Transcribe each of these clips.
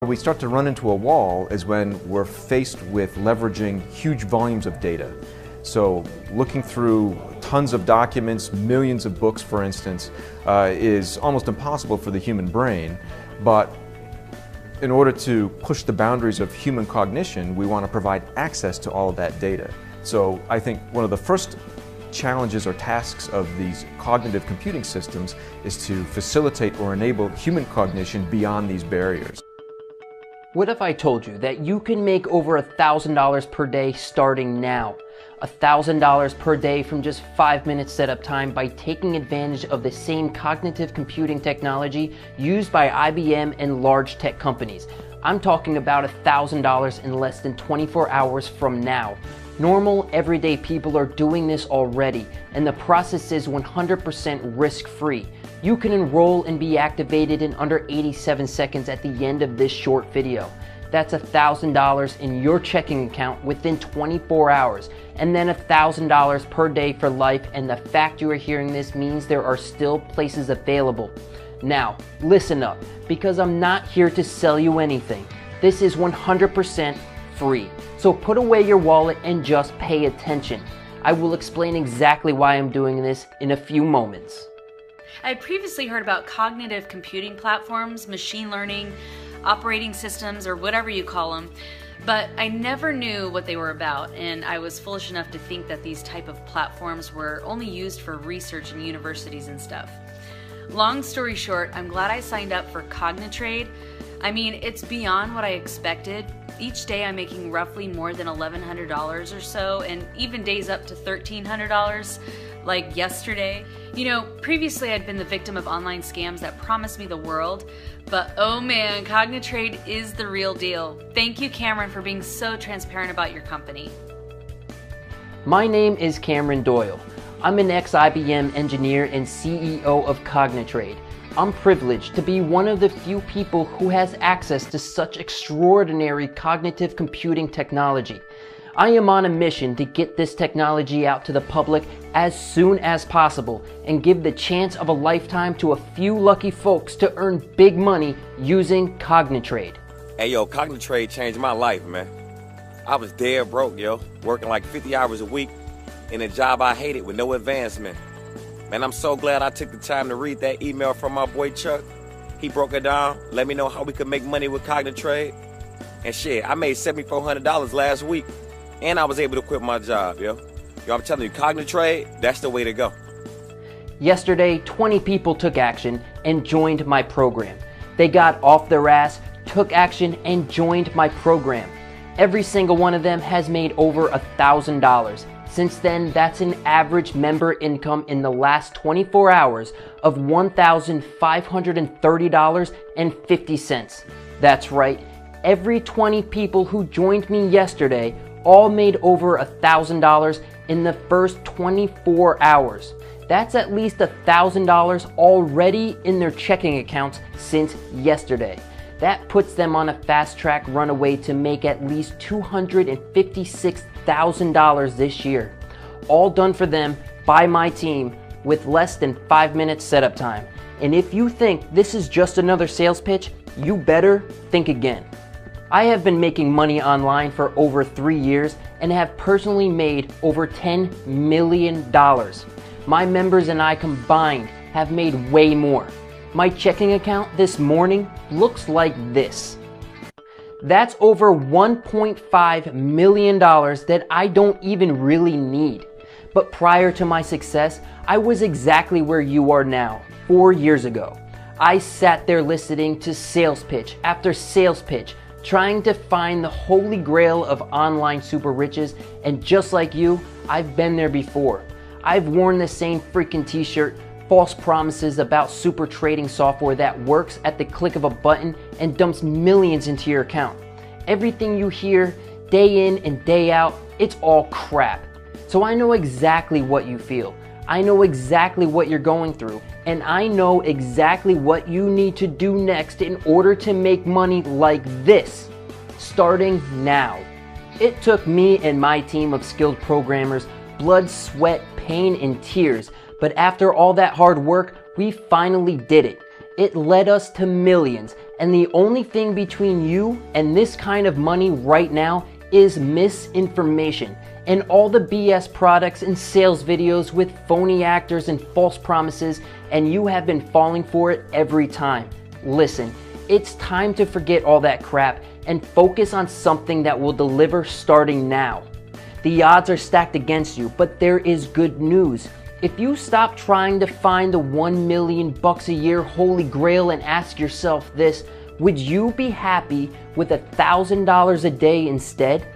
we start to run into a wall is when we're faced with leveraging huge volumes of data. So looking through tons of documents, millions of books, for instance, is almost impossible for the human brain. But in order to push the boundaries of human cognition, we want to provide access to all of that data. So I think one of the first challenges or tasks of these cognitive computing systems is to facilitate or enable human cognition beyond these barriers. What if I told you that you can make over $1,000 per day starting now? $1,000 per day from just 5 minutes setup time by taking advantage of the same cognitive computing technology used by IBM and large tech companies. I'm talking about $1,000 in less than 24 hours from now. Normal, everyday people are doing this already, and the process is 100% risk-free. You can enroll and be activated in under 87 seconds at the end of this short video. That's $1,000 in your checking account within 24 hours, and then $1,000 per day for life, and the fact you are hearing this means there are still places available. Now, listen up, because I'm not here to sell you anything. This is 100% free. So put away your wallet and just pay attention. I will explain exactly why I'm doing this in a few moments. I had previously heard about cognitive computing platforms, machine learning, operating systems, or whatever you call them, but I never knew what they were about, and I was foolish enough to think that these type of platforms were only used for research in universities and stuff. Long story short, I'm glad I signed up for Cognitrade. I mean, it's beyond what I expected. Each day I'm making roughly more than $1,100 or so, and even days up to $1,300, like yesterday. You know, previously I'd been the victim of online scams that promised me the world, but oh man, Cognitrade is the real deal. Thank you, Cameron, for being so transparent about your company. My name is Cameron Doyle. I'm an ex-IBM engineer and CEO of Cognitrade. I'm privileged to be one of the few people who has access to such extraordinary cognitive computing technology. I am on a mission to get this technology out to the public as soon as possible and give the chance of a lifetime to a few lucky folks to earn big money using Cognitrade. Hey yo, Cognitrade changed my life, man. I was dead broke, yo, working like 50 hours a week in a job I hated with no advancement. Man, I'm so glad I took the time to read that email from my boy Chuck. He broke it down, let me know how we could make money with Cognitrade. And shit, I made $7,400 last week. And I was able to quit my job, yo. Yo, I'm telling you, Cognitrade, that's the way to go. Yesterday, 20 people took action and joined my program. They got off their ass, took action, and joined my program. Every single one of them has made over $1,000. Since then, that's an average member income in the last 24 hours of $1,530.50. That's right, every 20 people who joined me yesterday all made over $1,000 in the first 24 hours. That's at least $1,000 already in their checking accounts since yesterday. That puts them on a fast-track runaway to make at least $256,000 this year. All done for them by my team with less than 5 minutes setup time. And if you think this is just another sales pitch, you better think again. I have been making money online for over 3 years and have personally made over $10 million. My members and I combined have made way more. My checking account this morning looks like this. That's over $1.5 million that I don't even really need. But prior to my success, I was exactly where you are now, 4 years ago. I sat there listening to sales pitch after sales pitch, trying to find the holy grail of online super riches, and just like you, I've been there before. I've worn the same freaking t-shirt, false promises about super trading software that works at the click of a button and dumps millions into your account. Everything you hear day in and day out, it's all crap. So I know exactly what you feel. I know exactly what you're going through, and I know exactly what you need to do next in order to make money like this, starting now. It took me and my team of skilled programmers blood, sweat, pain, and tears, but after all that hard work, we finally did it. It led us to millions, And the only thing between you and this kind of money right now is misinformation and all the BS products and sales videos with phony actors and false promises, and you have been falling for it every time. Listen, it's time to forget all that crap and focus on something that will deliver starting now. The odds are stacked against you, but there is good news. If you stop trying to find the $1 million a year holy grail and ask yourself this, would you be happy with $1,000 a day instead?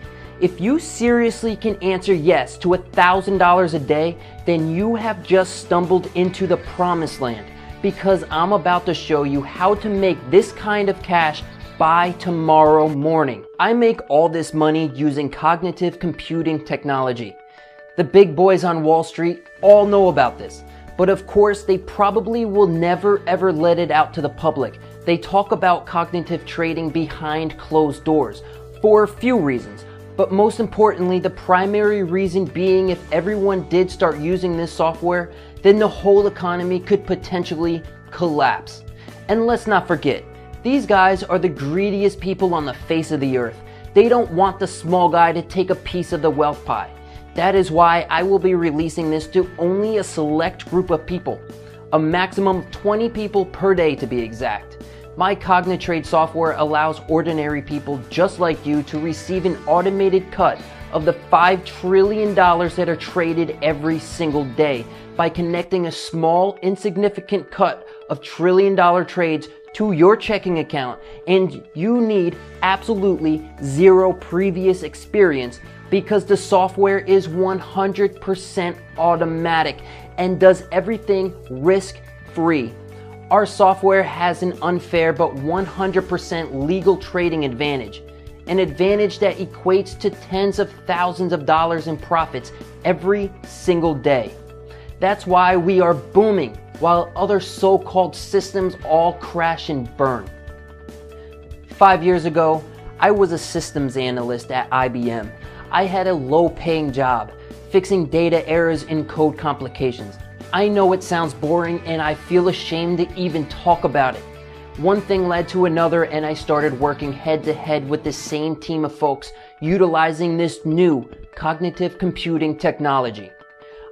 If you seriously can answer yes to $1,000 a day, then you have just stumbled into the promised land, because I'm about to show you how to make this kind of cash by tomorrow morning. I make all this money using cognitive computing technology. The big boys on Wall Street all know about this, but of course they probably will never ever let it out to the public. They talk about cognitive trading behind closed doors for a few reasons, but most importantly, the primary reason being if everyone did start using this software, then the whole economy could potentially collapse. And let's not forget, these guys are the greediest people on the face of the earth. They don't want the small guy to take a piece of the wealth pie. That is why I will be releasing this to only a select group of people, a maximum of 20 people per day to be exact. My CogniTrade software allows ordinary people just like you to receive an automated cut of the $5 trillion that are traded every single day by connecting a small, insignificant cut of trillion-dollar trades to your checking account, and you need absolutely zero previous experience because the software is 100% automatic and does everything risk-free. Our software has an unfair but 100% legal trading advantage, an advantage that equates to tens of thousands of dollars in profits every single day. That's why we are booming while other so-called systems all crash and burn. 5 years ago, I was a systems analyst at IBM. I had a low-paying job, fixing data errors and code complications. I know it sounds boring and I feel ashamed to even talk about it. One thing led to another and I started working head-to-head with the same team of folks utilizing this new cognitive computing technology.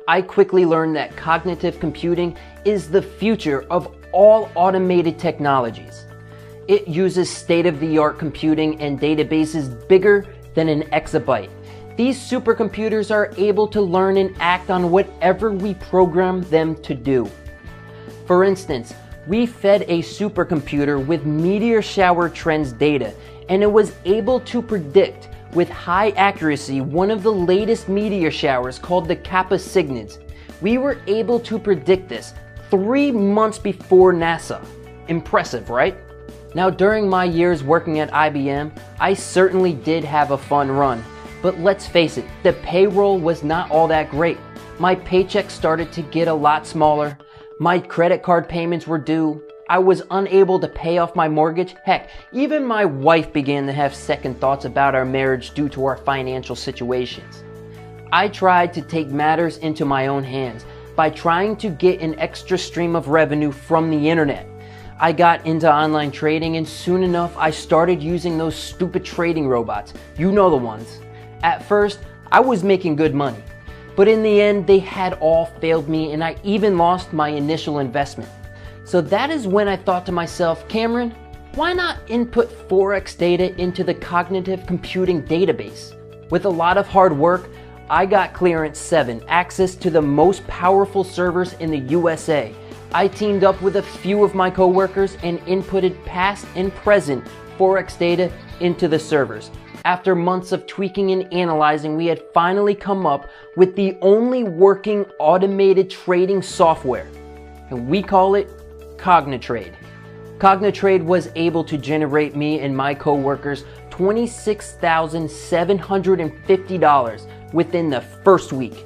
I quickly learned that cognitive computing is the future of all automated technologies. It uses state-of-the-art computing and databases bigger than an exabyte. These supercomputers are able to learn and act on whatever we program them to do. For instance, we fed a supercomputer with meteor shower trends data, and it was able to predict with high accuracy one of the latest meteor showers called the Kappa Cygnids. We were able to predict this 3 months before NASA. Impressive, right? Now, during my years working at IBM, I certainly did have a fun run. But let's face it, the payroll was not all that great. My paycheck started to get a lot smaller. My credit card payments were due. I was unable to pay off my mortgage. Heck, even my wife began to have second thoughts about our marriage due to our financial situations. I tried to take matters into my own hands by trying to get an extra stream of revenue from the internet. I got into online trading and soon enough I started using those stupid trading robots. You know the ones. At first, I was making good money, but in the end, they had all failed me and I even lost my initial investment. So that is when I thought to myself, Cameron, why not input Forex data into the cognitive computing database? With a lot of hard work, I got Clearance 7, access to the most powerful servers in the USA. I teamed up with a few of my coworkers and inputted past and present Forex data into the servers. After months of tweaking and analyzing, we had finally come up with the only working automated trading software, and we call it CogniTrade. CogniTrade was able to generate me and my coworkers $26,750 within the first week.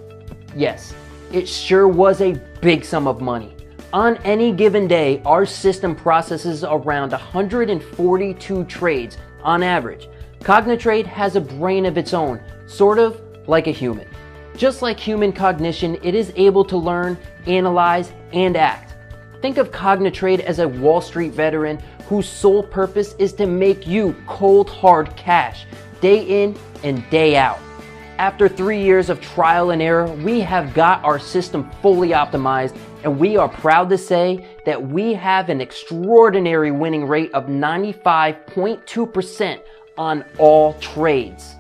Yes, it sure was a big sum of money. On any given day, our system processes around 142 trades on average. CogniTrade has a brain of its own, sort of like a human. Just like human cognition, it is able to learn, analyze, and act. Think of CogniTrade as a Wall Street veteran whose sole purpose is to make you cold hard cash, day in and day out. After 3 years of trial and error, we have got our system fully optimized, and we are proud to say that we have an extraordinary winning rate of 95.2% on all trades.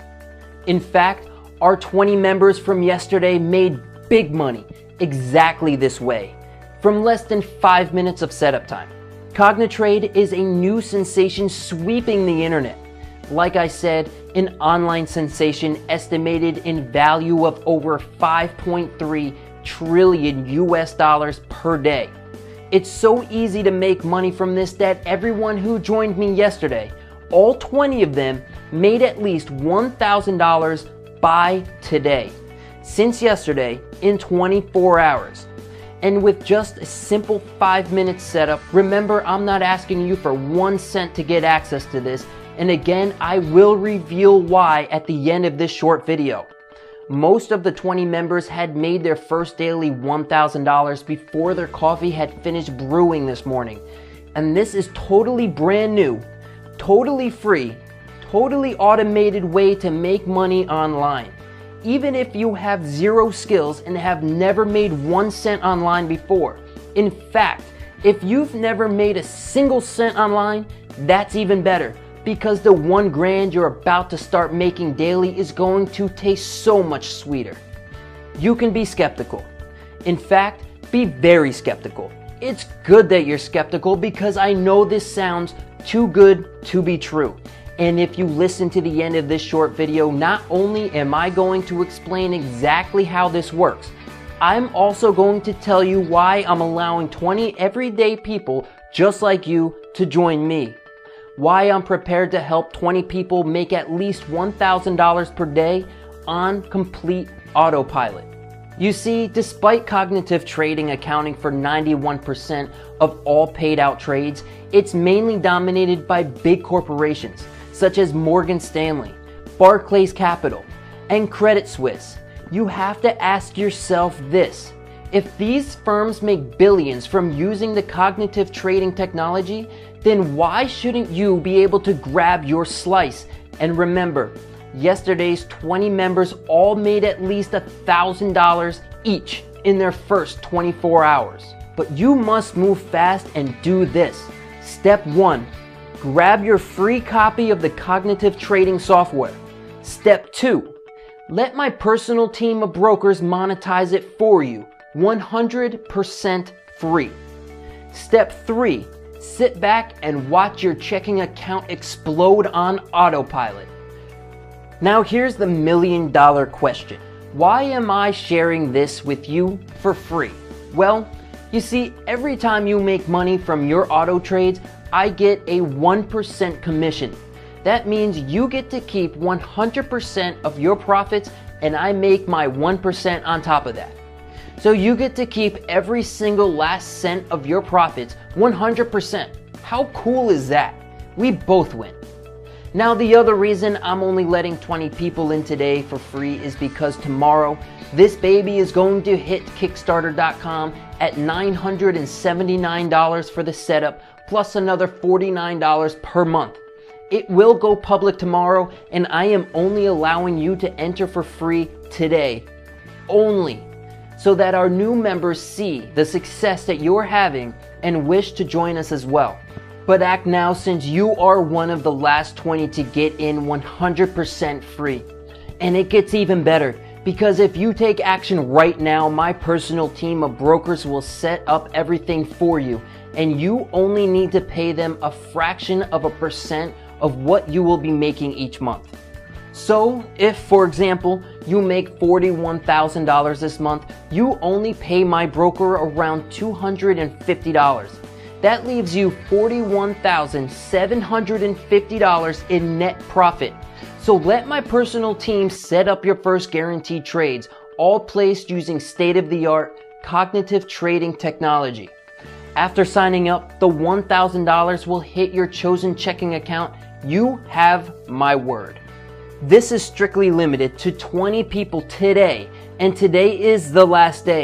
In fact, our 20 members from yesterday made big money exactly this way, from less than 5 minutes of setup time. Cognitrade is a new sensation sweeping the internet. Like I said, an online sensation estimated in value of over 5.3 trillion US dollars per day. It's so easy to make money from this that everyone who joined me yesterday, all 20 of them, made at least $1,000 by today, since yesterday, in 24 hours. And with just a simple 5-minute setup. Remember, I'm not asking you for 1 cent to get access to this, and again, I will reveal why at the end of this short video. Most of the 20 members had made their first daily $1,000 before their coffee had finished brewing this morning. And this is totally brand new, totally free, totally automated way to make money online. Even if you have 0 skills and have never made 1 cent online before. In fact, if you've never made a single cent online, that's even better, because the 1 grand you're about to start making daily is going to taste so much sweeter. You can be skeptical. In fact, be very skeptical. It's good that you're skeptical because I know this sounds too good to be true. And if you listen to the end of this short video, not only am I going to explain exactly how this works, I'm also going to tell you why I'm allowing 20 everyday people just like you to join me. Why I'm prepared to help 20 people make at least $1,000 per day on complete autopilot. You see, despite cognitive trading accounting for 91% of all paid out trades, it's mainly dominated by big corporations such as Morgan Stanley, Barclays Capital, and Credit Suisse. You have to ask yourself this: if these firms make billions from using the cognitive trading technology, then why shouldn't you be able to grab your slice? And remember, yesterday's 20 members all made at least $1,000 each in their first 24 hours. But you must move fast and do this. Step 1. Grab your free copy of the cognitive trading software. Step 2. Let my personal team of brokers monetize it for you, 100% free. Step 3. Sit back and watch your checking account explode on autopilot. Now here's the $1 million question. Why am I sharing this with you for free? Well, you see, every time you make money from your auto trades, I get a 1% commission. That means you get to keep 100% of your profits, and I make my 1% on top of that. So you get to keep every single last cent of your profits 100%. How cool is that? We both win. Now the other reason I'm only letting 20 people in today for free is because tomorrow this baby is going to hit Kickstarter.com at $979 for the setup, plus another $49 per month. It will go public tomorrow, and I am only allowing you to enter for free today. Only. So that our new members see the success that you're having and wish to join us as well. But act now, since you are one of the last 20 to get in 100% free. And it gets even better, because if you take action right now, my personal team of brokers will set up everything for you, and you only need to pay them a fraction of a percent of what you will be making each month. So if, for example, you make $41,000 this month, you only pay my broker around $250. That leaves you $41,750 in net profit. So let my personal team set up your first guaranteed trades, all placed using state-of-the-art cognitive trading technology. After signing up, the $1,000 will hit your chosen checking account. You have my word. This is strictly limited to 20 people today, and today is the last day.